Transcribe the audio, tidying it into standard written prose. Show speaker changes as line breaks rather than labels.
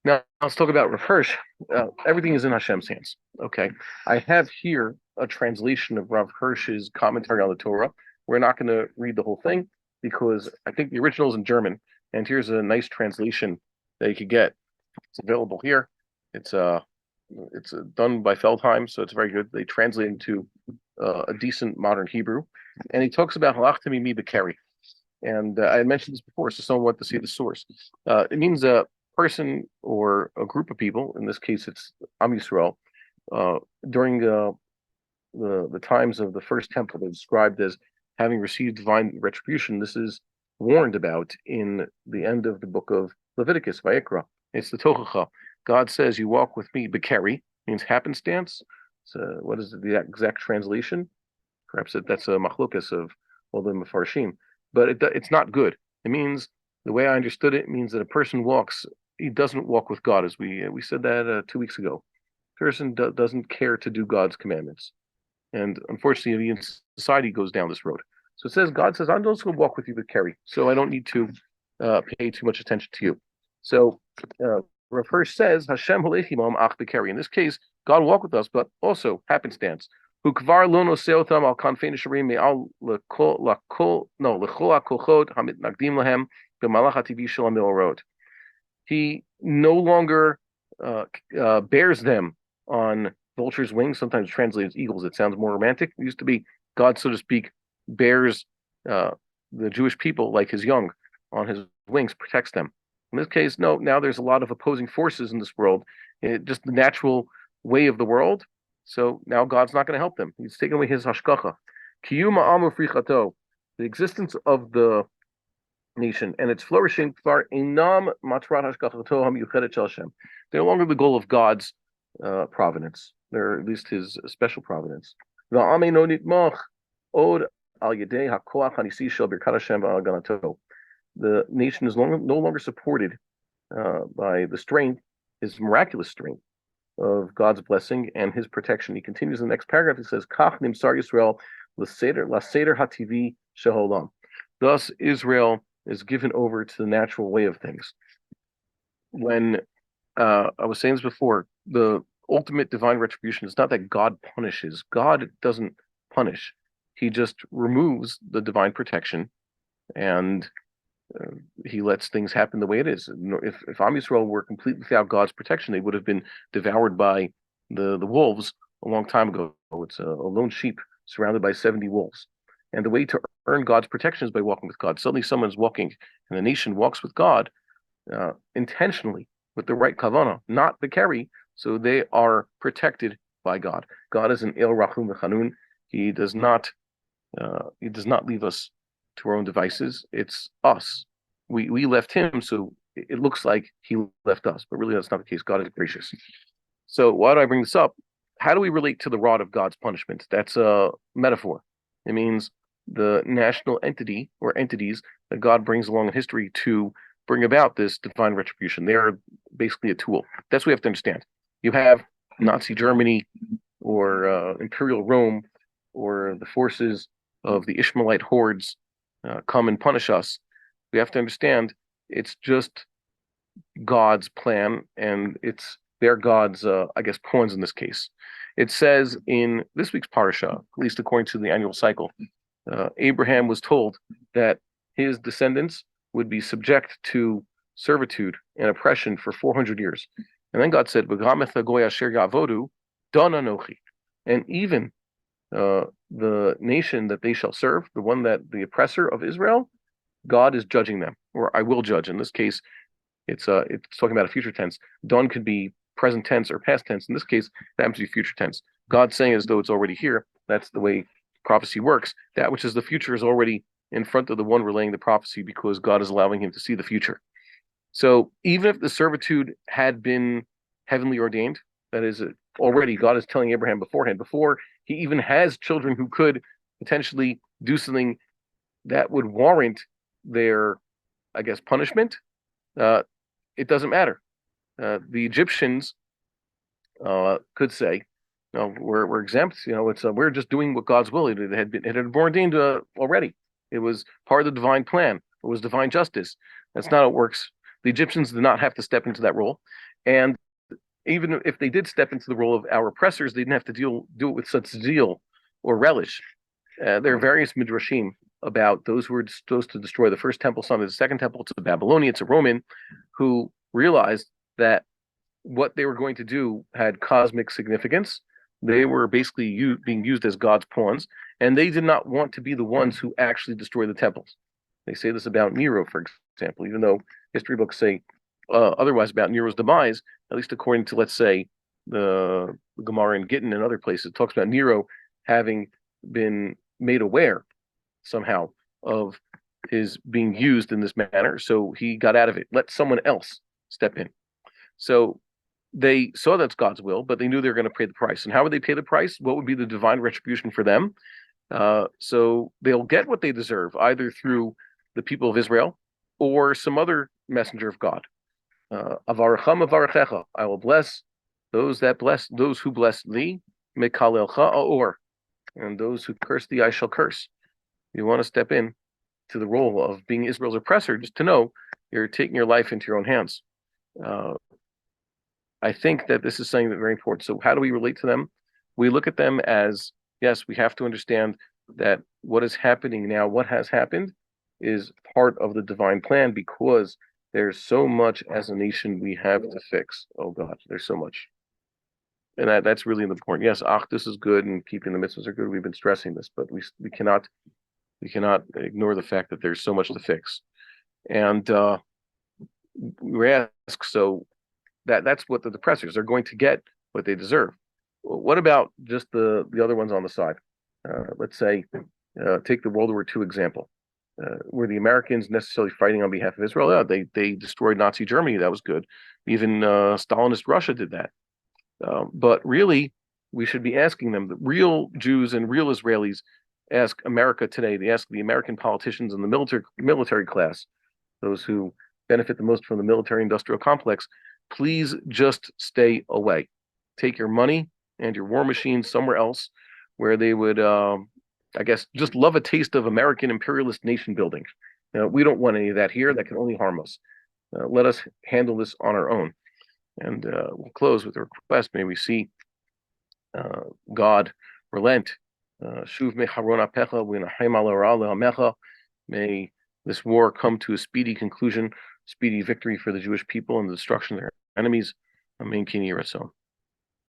Now let's talk about Rav Hirsch. Everything is in Hashem's hands. Okay, I have here a translation of Rav Hirsch's commentary on the Torah. We're not going to read the whole thing because I think the original is in German, and here's a nice translation that you could get. It's available here. It's done by Feldheim, so it's very good. They translate into a decent modern Hebrew, and he talks about halachtami mi bekeri. And I had mentioned this before, so someone wanted to see the source. It means a person or a group of people. In this case, it's Am Yisrael. Uh, during the times of the first temple, they're described as having received divine retribution. This is warned about in the end of the book of Leviticus, Vayikra. It's the Tochacha. God says, "You walk with me." Bekeri means happenstance. So, what is the exact translation? Perhaps that's a machlokas of all the Mefarshim, but it's not good. It means, the way I understood it, means that a person walks, he doesn't walk with God, as we said that 2 weeks ago. Person doesn't care to do God's commandments, and unfortunately, society goes down this road. So it says, God says, I'm just going to walk with you with Kerry, so I don't need to pay too much attention to you. So Rav Hirsch says, Hashem Halechimam Ach Bekeri. In this case, God walk with us, but also happenstance. Who kvar lo noseotam al kanfei nesharim me'al lechol hakochot hamit nagdim lahem b'malach hativi shel hameorot. He no longer bears them on vultures' wings. Sometimes translated as eagles. It sounds more romantic. It used to be God, so to speak, bears the Jewish people like his young on his wings, protects them. In this case, no. Now there's a lot of opposing forces in this world. Just the natural way of the world. So now God's not going to help them. He's taken away his hashkacha. Kiyuma amu frichato, the existence of the nation and its flourishing, far inam matrat hashkachato hamiyuchedet shel Hashem. They're no longer the goal of God's providence. They're at least his special providence. Va'ame no nitmach od al yedei hakoach hanisi shel birkat Hashem va'aganato. The nation is no longer supported by the strength, his miraculous strength of God's blessing and his protection. He continues in the next paragraph. He says, Kach nimsar Yisrael laseder hativi sheholam. Thus, Israel is given over to the natural way of things. When I was saying this before, the ultimate divine retribution is not that God punishes. God doesn't punish. He just removes the divine protection and he lets things happen the way it is. If Am Yisrael were completely without God's protection, they would have been devoured by the wolves a long time ago. It's a lone sheep surrounded by 70 wolves. And the way to earn God's protection is by walking with God. Suddenly someone's walking, and the nation walks with God intentionally, with the right kavanah, not the bekeri, so they are protected by God. God is an El Rachum V'Chanun. He does not leave us to our own devices. It's us. We left him, so it looks like he left us, but really that's not the case. God is gracious. So why do I bring this up? How do we relate to the rod of God's punishment? That's a metaphor. It means the national entity or entities that God brings along in history to bring about this divine retribution. They are basically a tool. That's what we have to understand. You have Nazi Germany or Imperial Rome or the forces of the Ishmaelite hordes come and punish us. We have to understand it's just God's plan, and they're God's, pawns in this case. It says in this week's parasha, at least according to the annual cycle, Abraham was told that his descendants would be subject to servitude and oppression for 400 years. And then God said, and even the nation that they shall serve, the one that the oppressor of Israel, God is judging them, or I will judge. In this case, it's talking about a future tense. Don could be present tense or past tense. In this case, that happens to be future tense. God's saying as though it's already here. That's the way prophecy works. That which is the future is already in front of the one relaying the prophecy because God is allowing him to see the future. So even if the servitude had been heavenly ordained, that is, already God is telling Abraham beforehand, before he even has children who could potentially do something that would warrant their, punishment, it doesn't matter. The Egyptians could say, no, we're exempt. We're just doing what God's will. It had been ordained already. It was part of the divine plan. It was divine justice. That's not how it works. The Egyptians did not have to step into that role. And even if they did step into the role of our oppressors, they didn't have to do it with such zeal or relish. There are various midrashim about those who were supposed to destroy the first temple, some of the second temple. It's a Babylonian, it's a Roman, who realized that what they were going to do had cosmic significance. They were basically being used as God's pawns, and they did not want to be the ones who actually destroy the temples. They say this about Nero, for example, even though history books say otherwise about Nero's demise, at least according to, let's say, the Gemara in Gittin and other places, it talks about Nero having been made aware somehow of his being used in this manner. So he got out of it. Let someone else step in. So they saw that's God's will, but they knew they were going to pay the price. And how would they pay the price? What would be the divine retribution for them? So they'll get what they deserve, either through the people of Israel or some other messenger of God. Avaracham avarechecha, I will bless those who bless thee, mekalelcha or, and those who curse thee, I shall curse. You want to step in to the role of being Israel's oppressor, just to know you're taking your life into your own hands. I think that this is something that's very important. So how do we relate to them? We look at them as, yes, we have to understand that what is happening now, what has happened, is part of the divine plan, because there's so much as a nation we have to fix. Oh God, there's so much. And that's really important. Yes, Achdus is good and keeping the mitzvahs are good. We've been stressing this, but we cannot ignore the fact that there's so much to fix. And we ask, so that's what the oppressors are going to get, what they deserve. What about just the other ones on the side? Let's say, take the World War II example. Were the Americans necessarily fighting on behalf of Israel? Yeah, they destroyed Nazi Germany. That was good. Even Stalinist Russia did that. But really, we should be asking them. The real Jews and real Israelis ask America today. They ask the American politicians and the military class, those who benefit the most from the military-industrial complex. Please just stay away. Take your money and your war machines somewhere else, where they would, I guess, just love a taste of American imperialist nation building. We don't want any of that here. That can only harm us. Let us handle this on our own. And we'll close with a request. May we see God relent. May this war come to a speedy conclusion, speedy victory for the Jewish people and the destruction of their enemies. Amen.